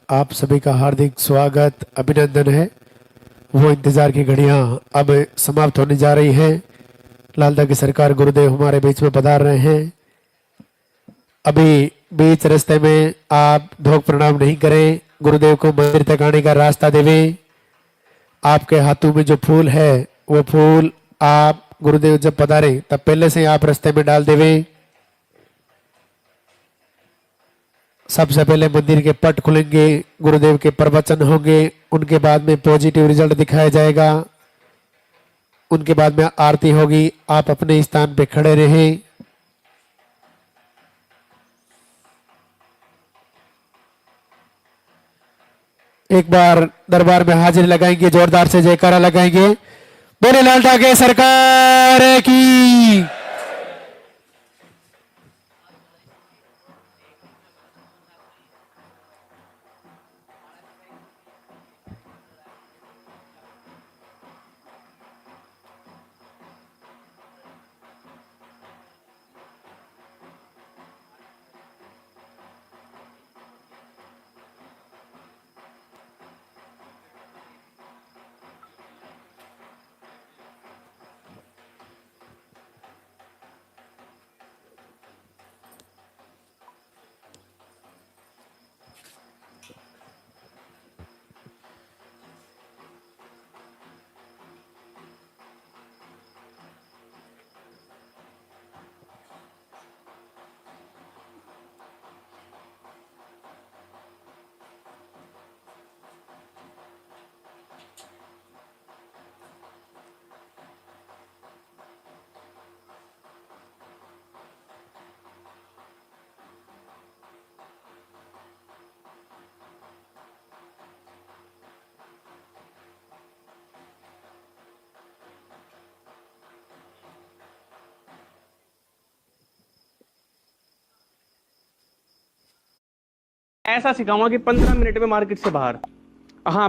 आप सभी का हार्दिक स्वागत अभिनंदन है। वो इंतजार की घड़ियां अब समाप्त होने जा रही हैं। लालदा की सरकार गुरुदेव हमारे बीच में पधार रहे हैं। अभी बीच रास्ते में आप ढोक प्रणाम नहीं करें, गुरुदेव को मंदिर तक आने का रास्ता देवें। आपके हाथों में जो फूल है वो फूल आप गुरुदेव जब पधारे तब पहले से आप रास्ते में डाल देवें। सबसे पहले मंदिर के पट खुलेंगे, गुरुदेव के प्रवचन होंगे, उनके बाद में पॉजिटिव रिजल्ट दिखाया जाएगा। उनके बाद में आरती होगी। आप अपने स्थान पे खड़े रहें। एक बार दरबार में हाजिरी लगाएंगे, जोरदार से जयकारा लगाएंगे। बोले लालदा के सरकार की। ऐसा सिखाऊंगा कि 15 मिनट में मार्केट से बाहर। हाँ,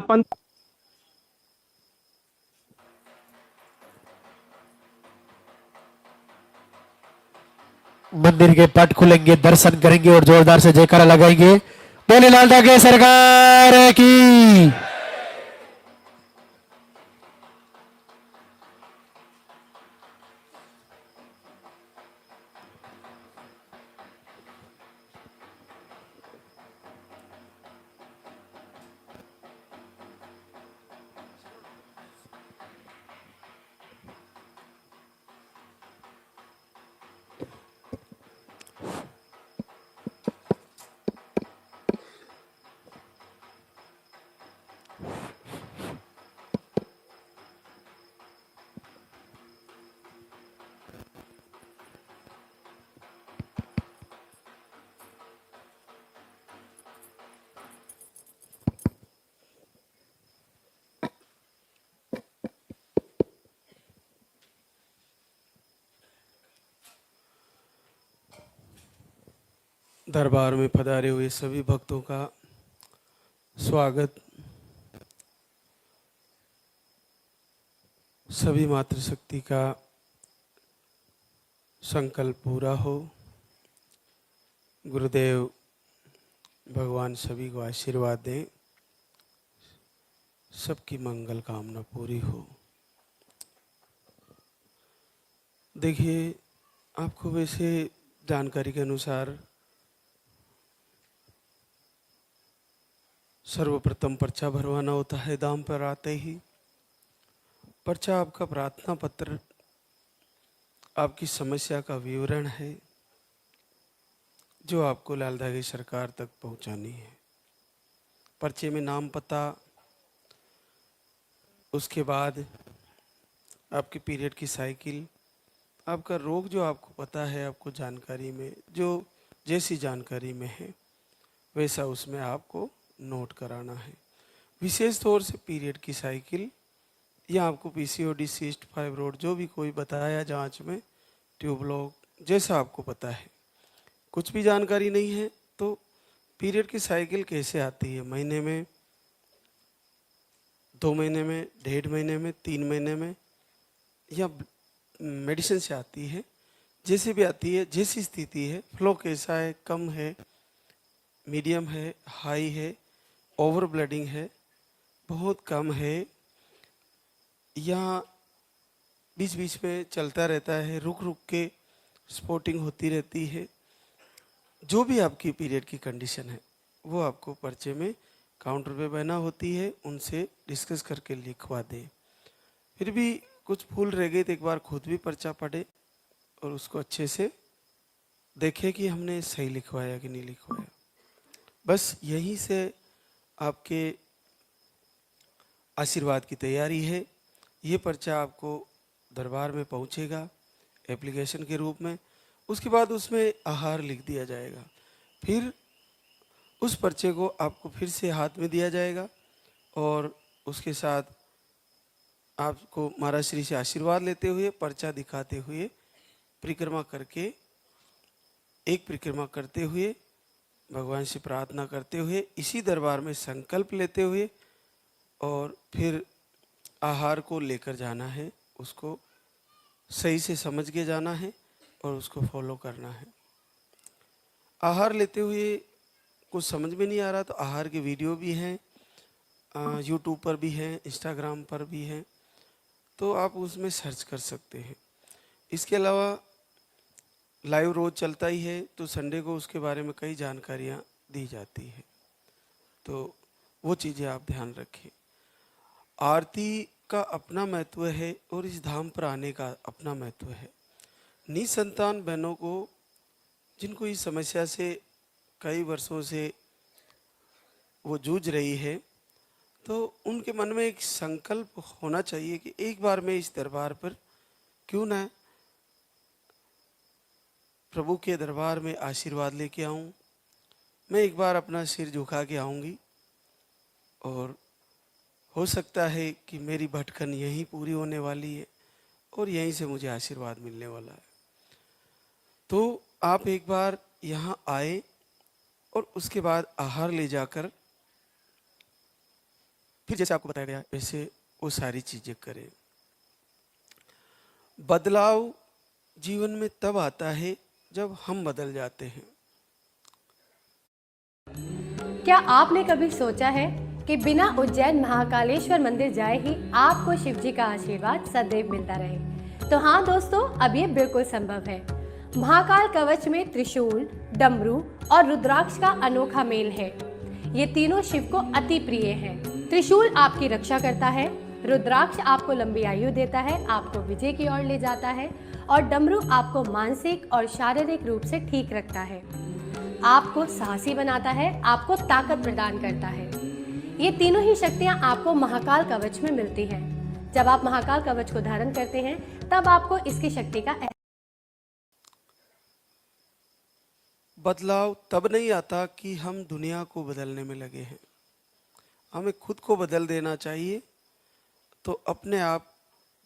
मंदिर के पट खुलेंगे, दर्शन करेंगे और जोरदार से जयकारा लगाएंगे। बोले लालदा के सरकार की। दरबार में पधारे हुए सभी भक्तों का स्वागत। सभी मातृशक्ति का संकल्प पूरा हो। गुरुदेव भगवान सभी को आशीर्वाद दें, सबकी मंगल कामना पूरी हो। देखिए, आपको वैसे जानकारी के अनुसार सर्वप्रथम पर्चा भरवाना होता है। दाम पर आते ही पर्चा आपका प्रार्थना पत्र, आपकी समस्या का विवरण है जो आपको लालदा की सरकार तक पहुंचानी है। पर्चे में नाम, पता, उसके बाद आपकी पीरियड की साइकिल, आपका रोग जो आपको पता है, आपको जानकारी में जो जैसी जानकारी में है वैसा उसमें आपको नोट कराना है। विशेष तौर से पीरियड की साइकिल या आपको पीसीओडी, सिस्ट, फाइब्रोड जो भी कोई बताया जांच में, ट्यूबलॉक, जैसा आपको पता है। कुछ भी जानकारी नहीं है तो पीरियड की साइकिल कैसे आती है, महीने में, 2 महीने में, 1.5 महीने में, 3 महीने में, या मेडिसिन से आती है, जैसे भी आती है, जैसी स्थिति है, फ्लो कैसा है, कम है, मीडियम है, हाई है, ओवर ब्लडिंग है, बहुत कम है, या बीच बीच में चलता रहता है, रुक रुक के स्पॉटिंग होती रहती है, जो भी आपकी पीरियड की कंडीशन है वो आपको पर्चे में काउंटर पे बना होती है, उनसे डिस्कस करके लिखवा दें। फिर भी कुछ भूल रह गई तो एक बार खुद भी पर्चा पढ़े और उसको अच्छे से देखें कि हमने सही लिखवाया कि नहीं लिखवाया। बस यहीं से आपके आशीर्वाद की तैयारी है। ये पर्चा आपको दरबार में पहुंचेगा एप्लीकेशन के रूप में, उसके बाद उसमें आहार लिख दिया जाएगा। फिर उस पर्चे को आपको फिर से हाथ में दिया जाएगा और उसके साथ आपको महाराज श्री से आशीर्वाद लेते हुए, पर्चा दिखाते हुए, परिक्रमा करके, एक परिक्रमा करते हुए, भगवान से प्रार्थना करते हुए, इसी दरबार में संकल्प लेते हुए और फिर आहार को लेकर जाना है, उसको सही से समझ के जाना है और उसको फॉलो करना है। आहार लेते हुए कुछ समझ में नहीं आ रहा तो आहार के वीडियो भी हैं, यूट्यूब पर भी हैं, इंस्टाग्राम पर भी हैं, तो आप उसमें सर्च कर सकते हैं। इसके अलावा लाइव रोज चलता ही है, तो संडे को उसके बारे में कई जानकारियाँ दी जाती है, तो वो चीज़ें आप ध्यान रखें। आरती का अपना महत्व है और इस धाम पर आने का अपना महत्व है। निसंतान बहनों को, जिनको इस समस्या से कई वर्षों से वो जूझ रही है, तो उनके मन में एक संकल्प होना चाहिए कि एक बार मैं इस दरबार पर क्यों ना प्रभु के दरबार में आशीर्वाद लेके आऊं। मैं एक बार अपना सिर झुका के आऊंगी और हो सकता है कि मेरी भटकन यहीं पूरी होने वाली है और यहीं से मुझे आशीर्वाद मिलने वाला है। तो आप एक बार यहाँ आए और उसके बाद आहार ले जाकर फिर जैसे आपको बताया गया वैसे वो सारी चीजें करें। बदलाव जीवन में तब आता है जब हम बदल जाते हैं। क्या आपने कभी सोचा है कि बिना उज्जैन महाकालेश्वर मंदिर जाए ही आपको शिव जी का आशीर्वाद सदैव मिलता रहे? तो हाँ दोस्तों, अब ये बिल्कुल संभव है। महाकाल कवच में त्रिशूल, डमरू और रुद्राक्ष का अनोखा मेल है। ये तीनों शिव को अति प्रिय हैं। त्रिशूल आपकी रक्षा करता है, रुद्राक्ष आपको लंबी आयु देता है, आपको विजय की ओर ले जाता है, और डमरू आपको मानसिक और शारीरिक रूप से ठीक रखता है, आपको साहसी बनाता है, आपको ताकत प्रदान करता है। ये तीनों ही शक्तियां आपको महाकाल कवच में मिलती हैं। जब आप महाकाल कवच को धारण करते हैं तब आपको इसकी शक्ति का बदलाव तब नहीं आता कि हम दुनिया को बदलने में लगे हैं, हमें खुद को बदल देना चाहिए, तो अपने आप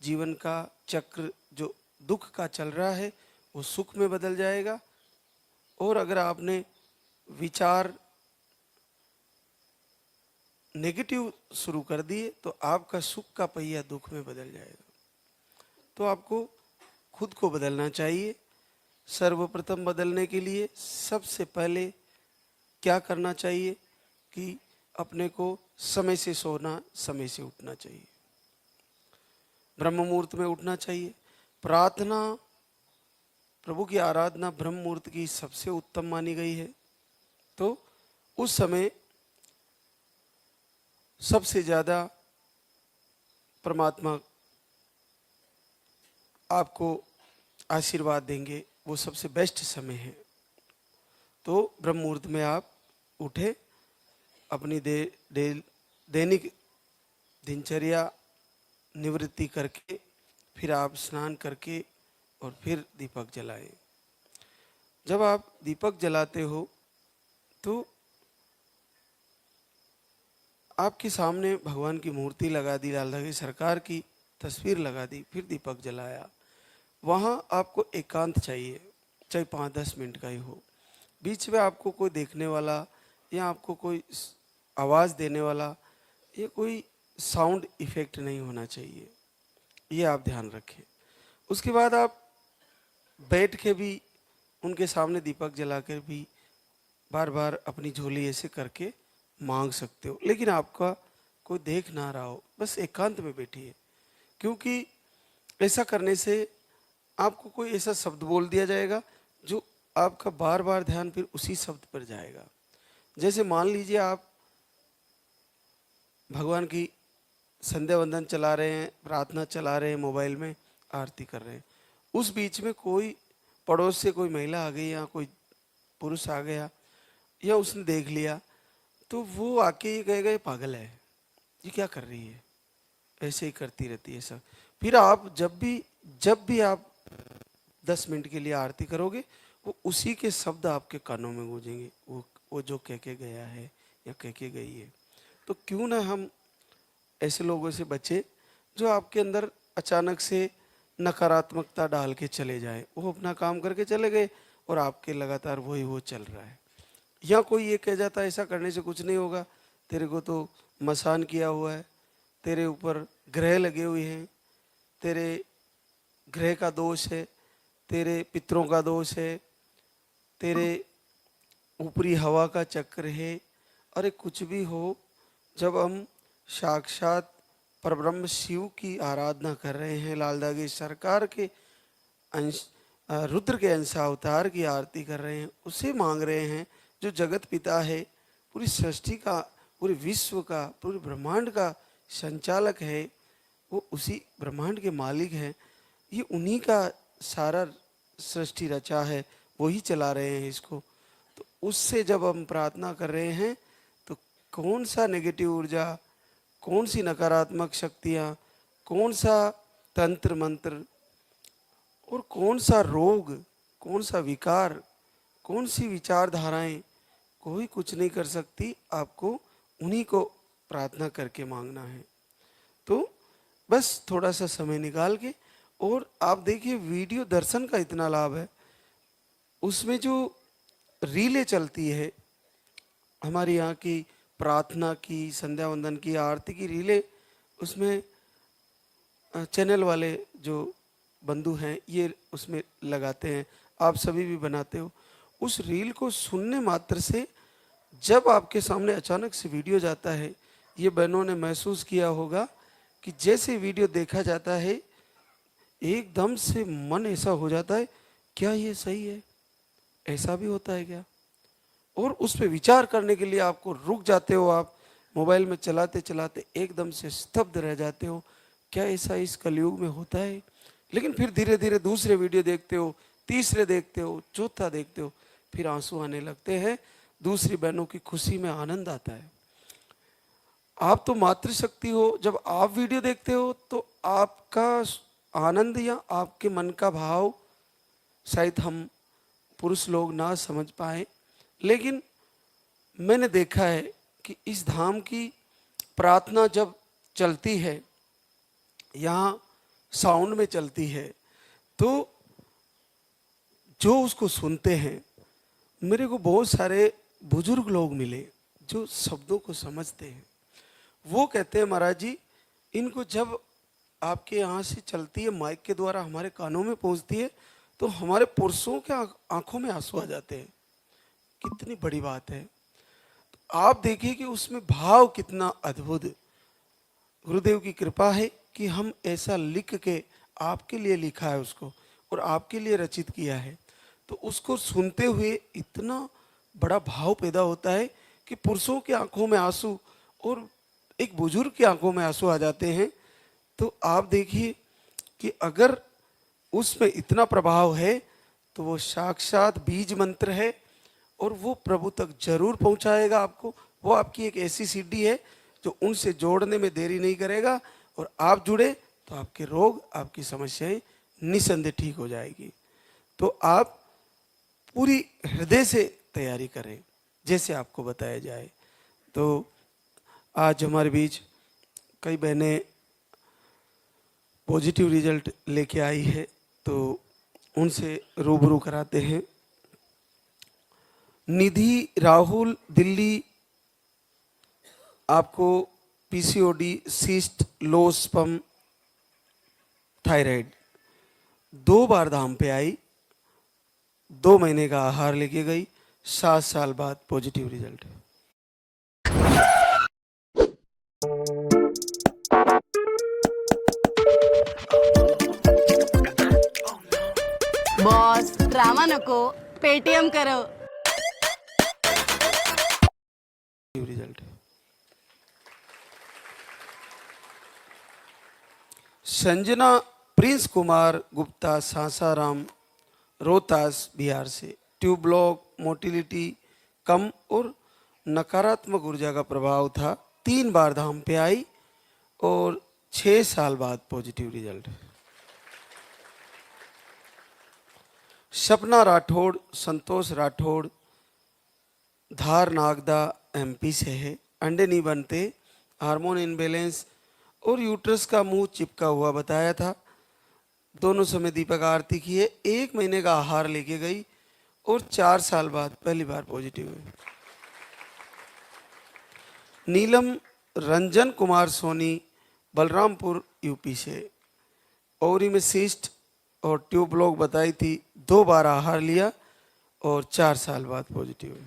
जीवन का चक्र जो दुख का चल रहा है वो सुख में बदल जाएगा। और अगर आपने विचार नेगेटिव शुरू कर दिए तो आपका सुख का पहिया दुख में बदल जाएगा। तो आपको खुद को बदलना चाहिए। सर्वप्रथम बदलने के लिए सबसे पहले क्या करना चाहिए कि अपने को समय से सोना, समय से उठना चाहिए, ब्रह्म मुहूर्त में उठना चाहिए। प्रार्थना, प्रभु की आराधना ब्रह्म मुहूर्त की सबसे उत्तम मानी गई है। तो उस समय सबसे ज्यादा परमात्मा आपको आशीर्वाद देंगे, वो सबसे बेस्ट समय है। तो ब्रह्म मुहूर्त में आप उठे, अपनी दैनिक दिनचर्या निवृत्ति करके फिर आप स्नान करके और फिर दीपक जलाएं। जब आप दीपक जलाते हो तो आपके सामने भगवान की मूर्ति लगा दी, लाल धागे सरकार की तस्वीर लगा दी, फिर दीपक जलाया। वहाँ आपको एकांत चाहिए, चाहे 5-10 मिनट का ही हो। बीच में आपको कोई देखने वाला या आपको कोई आवाज़ देने वाला या कोई साउंड इफेक्ट नहीं होना चाहिए, ये आप ध्यान रखें। उसके बाद आप बैठ के भी उनके सामने दीपक जलाकर भी बार बार अपनी झोली ऐसे करके मांग सकते हो, लेकिन आपका कोई देख ना रहा हो, बस एकांत में बैठिए। क्योंकि ऐसा करने से आपको कोई ऐसा शब्द बोल दिया जाएगा जो आपका बार बार ध्यान फिर उसी शब्द पर जाएगा। जैसे मान लीजिए आप भगवान की संध्या वंदन चला रहे हैं, प्रार्थना चला रहे हैं, मोबाइल में आरती कर रहे हैं, उस बीच में कोई पड़ोस से कोई महिला आ गई या कोई पुरुष आ गया या उसने देख लिया, तो वो आके ये कहेगा ये पागल है, ये क्या कर रही है, ऐसे ही करती रहती है सब। फिर आप जब भी आप 10 मिनट के लिए आरती करोगे, वो उसी के शब्द आपके कानों में गूंजेंगे, वो जो कह के गया है या कह के गई है। तो क्यों ना हम ऐसे लोगों से बचे जो आपके अंदर अचानक से नकारात्मकता डाल के चले जाए। वो अपना काम करके चले गए और आपके लगातार वो चल रहा है। या कोई ये कह जाता है ऐसा करने से कुछ नहीं होगा, तेरे को तो मसान किया हुआ है, तेरे ऊपर ग्रह लगे हुए हैं, तेरे ग्रह का दोष है, तेरे पितरों का दोष है, तेरे ऊपरी हवा का चक्र है। अरे कुछ भी हो, जब हम साक्षात परब्रह्म शिव की आराधना कर रहे हैं, लालदागी सरकार के अंश रुद्र के अंशावतार की आरती कर रहे हैं, उसे मांग रहे हैं जो जगत पिता है, पूरी सृष्टि का, पूरे विश्व का, पूरे ब्रह्मांड का संचालक है, वो उसी ब्रह्मांड के मालिक हैं। ये उन्हीं का सारा सृष्टि रचा है, वही चला रहे हैं इसको। तो उससे जब हम प्रार्थना कर रहे हैं तो कौन सा नेगेटिव ऊर्जा, कौन सी नकारात्मक शक्तियाँ, कौन सा तंत्र मंत्र और कौन सा रोग, कौन सा विकार, कौन सी विचारधाराएं, कोई कुछ नहीं कर सकती। आपको उन्हीं को प्रार्थना करके मांगना है। तो बस थोड़ा सा समय निकाल के, और आप देखिए वीडियो दर्शन का इतना लाभ है, उसमें जो रीलें चलती है हमारी यहाँ की प्रार्थना की, संध्या वंदन की, आरती की रीलें, उसमें चैनल वाले जो बंधु हैं ये उसमें लगाते हैं, आप सभी भी बनाते हो। उस रील को सुनने मात्र से जब आपके सामने अचानक से वीडियो जाता है, ये बहनों ने महसूस किया होगा कि जैसे वीडियो देखा जाता है एकदम से मन ऐसा हो जाता है, क्या ये सही है, ऐसा भी होता है क्या, और उस पर विचार करने के लिए आपको रुक जाते हो। आप मोबाइल में चलाते चलाते एकदम से स्तब्ध रह जाते हो, क्या ऐसा इस कलयुग में होता है। लेकिन फिर धीरे धीरे दूसरे वीडियो देखते हो, तीसरे देखते हो, चौथा देखते हो, फिर आंसू आने लगते हैं, दूसरी बहनों की खुशी में आनंद आता है। आप तो मातृशक्ति हो, जब आप वीडियो देखते हो तो आपका आनंद या आपके मन का भाव शायद हम पुरुष लोग ना समझ पाए, लेकिन मैंने देखा है कि इस धाम की प्रार्थना जब चलती है, यहाँ साउंड में चलती है, तो जो उसको सुनते हैं, मेरे को बहुत सारे बुजुर्ग लोग मिले जो शब्दों को समझते हैं। वो कहते हैं महाराज जी, इनको जब आपके यहाँ से चलती है माइक के द्वारा हमारे कानों में पहुँचती है तो हमारे पुरुषों के आंखों में आंसू आ जाते हैं। कितनी बड़ी बात है। तो आप देखिए कि उसमें भाव कितना अद्भुत। गुरुदेव की कृपा है कि हम ऐसा लिख के, आपके लिए लिखा है उसको और आपके लिए रचित किया है, तो उसको सुनते हुए इतना बड़ा भाव पैदा होता है कि पुरुषों की आंखों में आंसू और एक बुजुर्ग की आंखों में आंसू आ जाते हैं। तो आप देखिए कि अगर उसमें इतना प्रभाव है तो वो साक्षात बीज मंत्र है और वो प्रभु तक जरूर पहुंचाएगा आपको। वो आपकी एक ऐसी सीढ़ी है जो उनसे जोड़ने में देरी नहीं करेगा, और आप जुड़े तो आपके रोग, आपकी समस्याएं निसंदेह ठीक हो जाएगी। तो आप पूरी हृदय से तैयारी करें जैसे आपको बताया जाए। तो आज हमारे बीच कई बहनें पॉजिटिव रिजल्ट लेके आई है, तो उनसे रूबरू कराते हैं। निधि राहुल, दिल्ली, आपको PCOD, cyst, low sperm, thyroid, 2 बार धाम पे आई, 2 महीने का आहार लेके गई, 7 साल बाद पॉजिटिव रिजल्ट है। ड्रामा नको, पेटीएम करो. रिजल्ट संजना प्रिंस कुमार गुप्ता सासाराम रोहतास बिहार से ट्यूब ब्लॉक मोटिलिटी कम और नकारात्मक ऊर्जा का प्रभाव था, 3 बार धाम पे आई और 6 साल बाद पॉजिटिव रिजल्ट। सपना राठौड़ संतोष राठौड़ धार नागदा एमपी से है। अंडे नहीं बनते, हार्मोन इनबैलेंस और यूट्रस का मुंह चिपका हुआ बताया था। दोनों समय दीपक आरती की है, 1 महीने का आहार लेके गई और 4 साल बाद पहली बार पॉजिटिव हुई। नीलम रंजन कुमार सोनी बलरामपुर यूपी से ओवरी में सिस्ट और ट्यूब ब्लॉक बताई थी, 2 बार आहार लिया और 4 साल बाद पॉजिटिव हुई।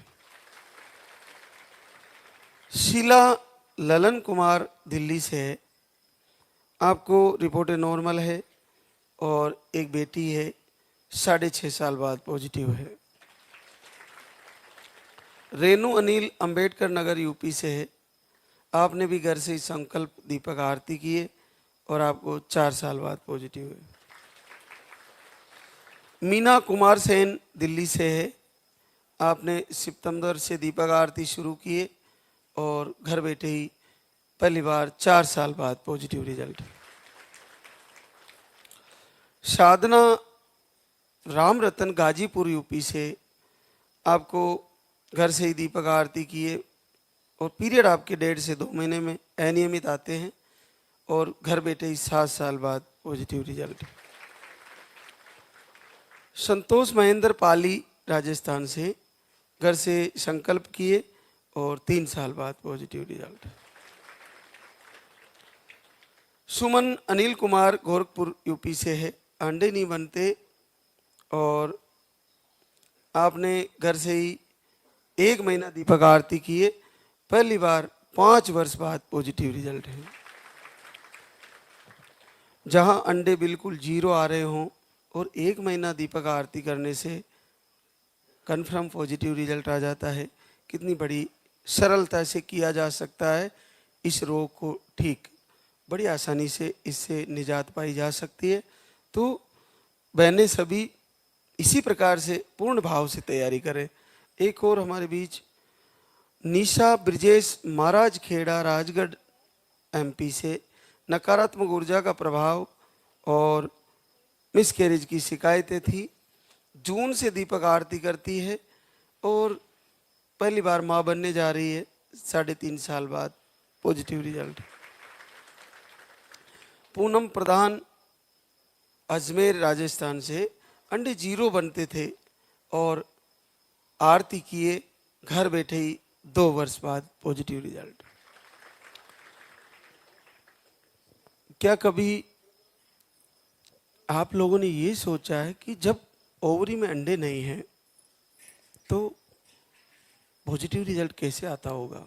शीला ललन कुमार दिल्ली से है, आपको रिपोर्टें नॉर्मल है और एक बेटी है, 6.5 साल बाद पॉजिटिव है। रेणु अनिल अंबेडकर नगर यूपी से है, आपने भी घर से ही संकल्प दीपक आरती किए और आपको 4 साल बाद पॉजिटिव है। मीना कुमार सेन दिल्ली से है, आपने सितंबर से दीपक आरती शुरू किए और घर बैठे ही पहली बार 4 साल बाद पॉजिटिव रिजल्ट। साधना राम रतन गाजीपुर यूपी से, आपको घर से ही दीपक आरती किए और पीरियड आपके 1.5 से 2 महीने में अनियमित आते हैं और घर बैठे ही 7 साल बाद पॉजिटिव रिजल्ट। संतोष महेंद्र पाली राजस्थान से, घर से संकल्प किए और 3 साल बाद पॉजिटिव रिजल्ट। सुमन अनिल कुमार गोरखपुर यूपी से है, अंडे नहीं बनते और आपने घर से ही 1 महीना दीपक आरती किए, पहली बार 5 वर्ष बाद पॉजिटिव रिजल्ट है। जहां अंडे बिल्कुल 0 आ रहे हों और 1 महीना दीपक आरती करने से कन्फर्म पॉजिटिव रिजल्ट आ जाता है, कितनी बड़ी सरलता से किया जा सकता है इस रोग को ठीक, बड़ी आसानी से इससे निजात पाई जा सकती है। तो बहनें सभी इसी प्रकार से पूर्ण भाव से तैयारी करें। एक और हमारे बीच निशा ब्रिजेश महाराज खेड़ा राजगढ़ एमपी से, नकारात्मक ऊर्जा का प्रभाव और मिसकैरेज की शिकायतें थी, जून से दीपक आरती करती है और पहली बार माँ बनने जा रही है, 3.5 साल बाद पॉजिटिव रिजल्ट। पूनम प्रधान अजमेर राजस्थान से, अंडे 0 बनते थे और आरती किए, घर बैठे ही 2 वर्ष बाद पॉजिटिव रिजल्ट। क्या कभी आप लोगों ने ये सोचा है कि जब ओवरी में अंडे नहीं हैं तो पॉजिटिव रिजल्ट कैसे आता होगा?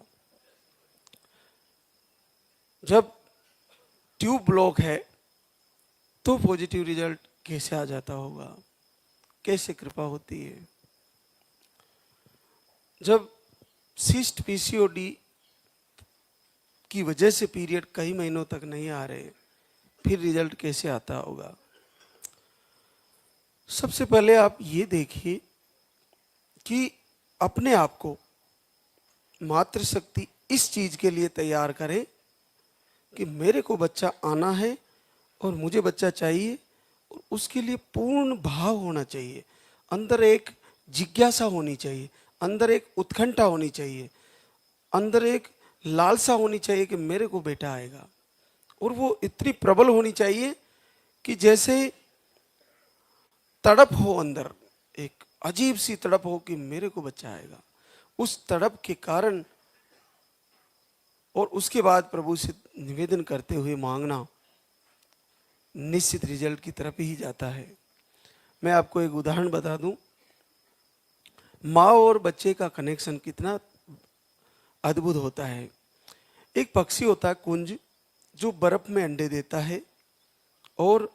जब ट्यूब ब्लॉक है तो पॉजिटिव रिजल्ट कैसे आ जाता होगा? कैसे कृपा होती है? जब सिस्ट पीसीओडी की वजह से पीरियड कई महीनों तक नहीं आ रहे, फिर रिजल्ट कैसे आता होगा? सबसे पहले आप ये देखिए कि अपने आप को मातृशक्ति इस चीज के लिए तैयार करें कि मेरे को बच्चा आना है और मुझे बच्चा चाहिए, और उसके लिए पूर्ण भाव होना चाहिए, अंदर एक जिज्ञासा होनी चाहिए, अंदर एक उत्कंठा होनी चाहिए, अंदर एक लालसा होनी चाहिए कि मेरे को बेटा आएगा। और वो इतनी प्रबल होनी चाहिए कि जैसे तड़प हो, अंदर एक अजीब सी तड़प हो कि मेरे को बच्चा आएगा। उस तड़प के कारण और उसके बाद प्रभु से निवेदन करते हुए मांगना निश्चित रिजल्ट की तरफ ही जाता है। मैं आपको एक उदाहरण बता दूं, माँ और बच्चे का कनेक्शन कितना अद्भुत होता है। एक पक्षी होता है कुंज, जो बर्फ में अंडे देता है और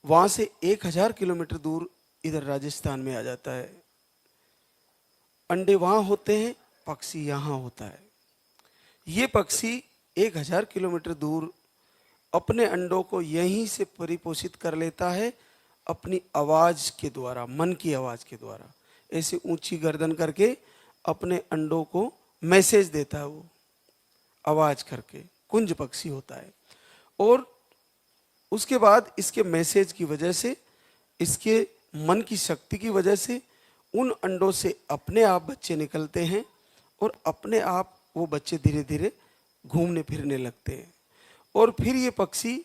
वहां से 1000 किलोमीटर दूर इधर राजस्थान में आ जाता है। अंडे वहाँ होते हैं, पक्षी यहाँ होता है। ये पक्षी 1000 किलोमीटर दूर अपने अंडों को यहीं से परिपोषित कर लेता है अपनी आवाज़ के द्वारा, मन की आवाज़ के द्वारा। ऐसे ऊंची गर्दन करके अपने अंडों को मैसेज देता है, वो आवाज़ करके। कुंज पक्षी होता है। और उसके बाद इसके मैसेज की वजह से, इसके मन की शक्ति की वजह से उन अंडों से अपने आप बच्चे निकलते हैं और अपने आप वो बच्चे धीरे धीरे घूमने फिरने लगते हैं। और फिर ये पक्षी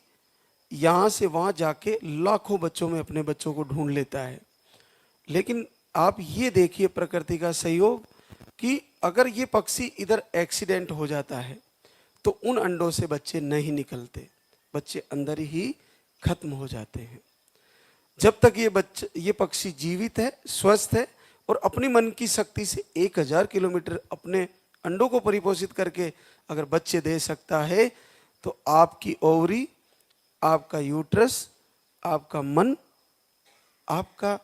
यहाँ से वहाँ जाके लाखों बच्चों में अपने बच्चों को ढूंढ लेता है। लेकिन आप ये देखिए प्रकृति का सहयोग कि अगर ये पक्षी इधर एक्सीडेंट हो जाता है तो उन अंडों से बच्चे नहीं निकलते, बच्चे अंदर ही खत्म हो जाते हैं। जब तक ये पक्षी जीवित है, स्वस्थ है और अपनी मन की शक्ति से 1000 किलोमीटर अपने अंडों को परिपोषित करके अगर बच्चे दे सकता है, तो आपकी ओवरी, आपका यूट्रस, आपका मन, आपका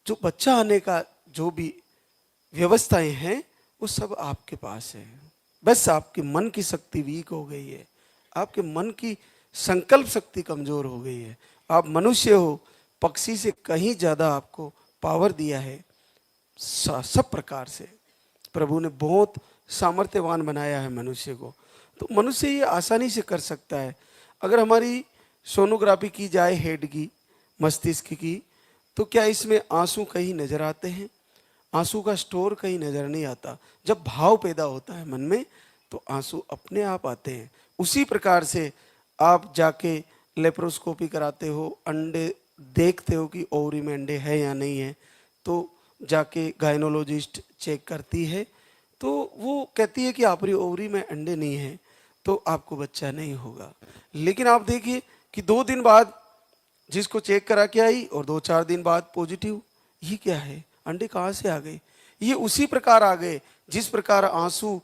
जो बच्चा आने का जो भी व्यवस्थाएं हैं वो सब आपके पास है। बस आपके मन की शक्ति वीक हो गई है, आपके मन की संकल्प शक्ति कमजोर हो गई है। आप मनुष्य हो, पक्षी से कहीं ज्यादा आपको पावर दिया है। सब प्रकार से प्रभु ने बहुत सामर्थ्यवान बनाया है मनुष्य को। तो मनुष्य ये आसानी से कर सकता है। अगर हमारी सोनोग्राफी की जाए हेड की, मस्तिष्क की, तो क्या इसमें आंसू कहीं नजर आते हैं? आंसू का स्टोर कहीं नजर नहीं आता। जब भाव पैदा होता है मन में तो आंसू अपने आप आते हैं। उसी प्रकार से आप जाके लेप्रोस्कोपी कराते हो, अंडे देखते हो कि ओवरी में अंडे है या नहीं है, तो जाके गायनोलॉजिस्ट चेक करती है, तो वो कहती है कि आपकी ओवरी में अंडे नहीं है, तो आपको बच्चा नहीं होगा। लेकिन आप देखिए कि 2 दिन बाद जिसको चेक करा के आई और 2-4 दिन बाद पॉजिटिव, ये क्या है? अंडे कहाँ से आ गए? ये उसी प्रकार आ गए जिस प्रकार आंसू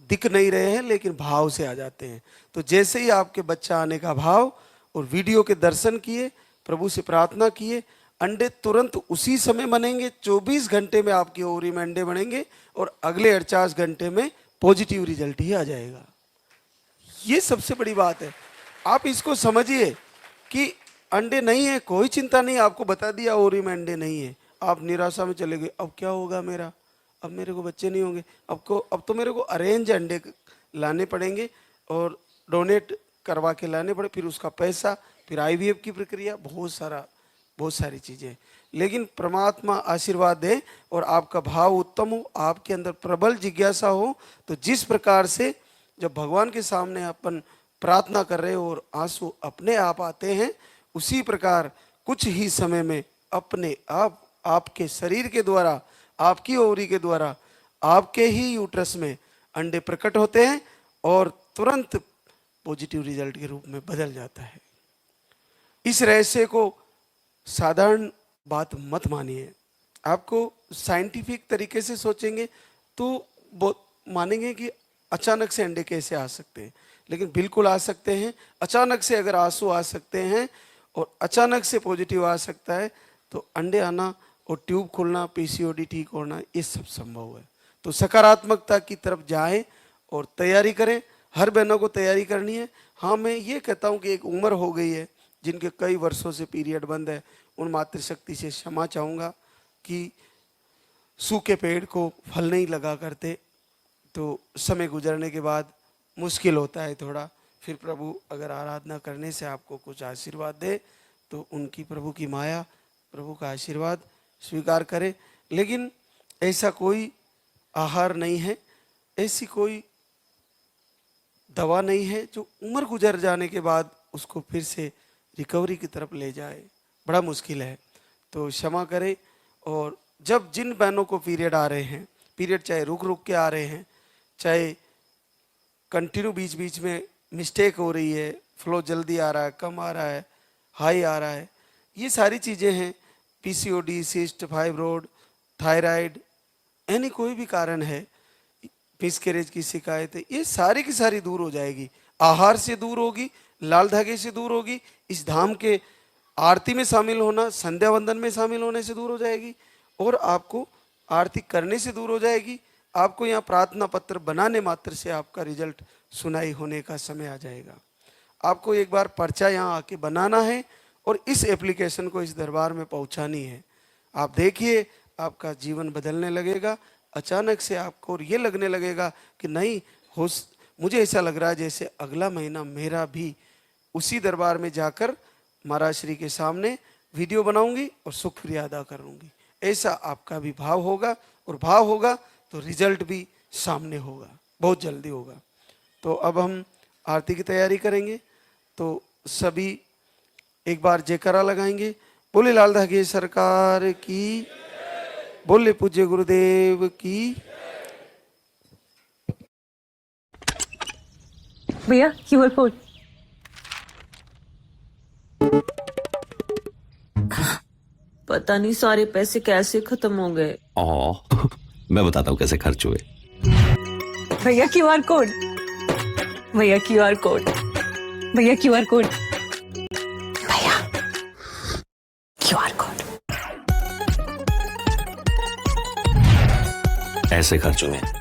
दिख नहीं रहे हैं लेकिन भाव से आ जाते हैं। तो जैसे ही आपके बच्चा आने का भाव और वीडियो के दर्शन किए, प्रभु से प्रार्थना किए, अंडे तुरंत उसी समय बनेंगे। 24 घंटे में आपकी ओवरी में अंडे बनेंगे और अगले 48 घंटे में पॉजिटिव रिजल्ट ही आ जाएगा। ये सबसे बड़ी बात है। आप इसको समझिए कि अंडे नहीं है, कोई चिंता नहीं, आपको बता दिया ओवरी में अंडे नहीं है, आप निराशा में चले गए। अब क्या होगा मेरा? अब मेरे को बच्चे नहीं होंगे, अब तो मेरे को अरेंज अंडे लाने पड़ेंगे और डोनेट करवा के लाने पड़े, फिर उसका पैसा, फिर IVF की प्रक्रिया, बहुत सारी चीज़ें। लेकिन परमात्मा आशीर्वाद दे और आपका भाव उत्तम हो, आपके अंदर प्रबल जिज्ञासा हो, तो जिस प्रकार से जब भगवान के सामने अपन प्रार्थना कर रहे हो और आंसू अपने आप आते हैं, उसी प्रकार कुछ ही समय में अपने आप आपके शरीर के द्वारा, आपकी ओवरी के द्वारा, आपके ही यूट्रस में अंडे प्रकट होते हैं और तुरंत पॉजिटिव रिजल्ट के रूप में बदल जाता है। इस रहस्य को साधारण बात मत मानिए। आपको साइंटिफिक तरीके से सोचेंगे तो मानेंगे कि अचानक से अंडे कैसे आ सकते हैं, लेकिन बिल्कुल आ सकते हैं। अचानक से अगर आंसू आ सकते हैं और अचानक से पॉजिटिव आ सकता है, तो अंडे आना और ट्यूब खुलना, PCOD ठीक होना, ये सब संभव है। तो सकारात्मकता की तरफ जाएं और तैयारी करें। हर बहनों को तैयारी करनी है। हाँ, मैं ये कहता हूँ कि एक उम्र हो गई है जिनके कई वर्षों से पीरियड बंद है, उन मातृशक्ति से क्षमा चाहूँगा कि सूखे पेड़ को फल नहीं लगा करते, तो समय गुजरने के बाद मुश्किल होता है थोड़ा। फिर प्रभु अगर आराधना करने से आपको कुछ आशीर्वाद दे तो उनकी, प्रभु की माया, प्रभु का आशीर्वाद स्वीकार करें। लेकिन ऐसा कोई आहार नहीं है, ऐसी कोई दवा नहीं है जो उम्र गुजर जाने के बाद उसको फिर से रिकवरी की तरफ ले जाए। बड़ा मुश्किल है, तो क्षमा करें। और जब जिन बहनों को पीरियड आ रहे हैं, पीरियड चाहे रुक रुक के आ रहे हैं, चाहे कंटिन्यू बीच बीच में मिस्टेक हो रही है, फ्लो जल्दी आ रहा है, कम आ रहा है, हाई आ रहा है, ये सारी चीज़ें हैं। PCOD, सिस्ट, फाइब्रोड, थायराइड, यानी कोई भी कारण है, मिसकैरेज की शिकायत है, ये सारी की सारी दूर हो जाएगी। आहार से दूर होगी, लाल धागे से दूर होगी, इस धाम के आरती में शामिल होना, संध्या वंदन में शामिल होने से दूर हो जाएगी और आपको आरती करने से दूर हो जाएगी। आपको यहाँ प्रार्थना पत्र बनाने मात्र से आपका रिजल्ट सुनाई होने का समय आ जाएगा। आपको एक बार पर्चा यहाँ आके बनाना है और इस एप्लीकेशन को इस दरबार में पहुँचानी है। आप देखिए आपका जीवन बदलने लगेगा। अचानक से आपको ये लगने लगेगा कि नहीं हो, मुझे ऐसा लग रहा है जैसे अगला महीना मेरा भी उसी दरबार में जाकर महाराज श्री के सामने वीडियो बनाऊंगी और शुक्रिया अदा करूंगी। ऐसा आपका भी भाव होगा और भाव होगा तो रिजल्ट भी सामने होगा, बहुत जल्दी होगा। तो अब हम आरती की तैयारी करेंगे। तो सभी एक बार जयकारा लगाएंगे। बोले लाल धागे सरकार की, बोले पूज्य गुरुदेव की। भैया क्यूआर कोड। पता नहीं सारे पैसे कैसे खत्म हो गए। मैं बताता हूँ कैसे खर्च हुए। भैया क्यूआर कोड, भैया क्यूआर कोड, भैया क्यूआर कोड, भैया क्यूआर कोड। ऐसे खर्च हुए।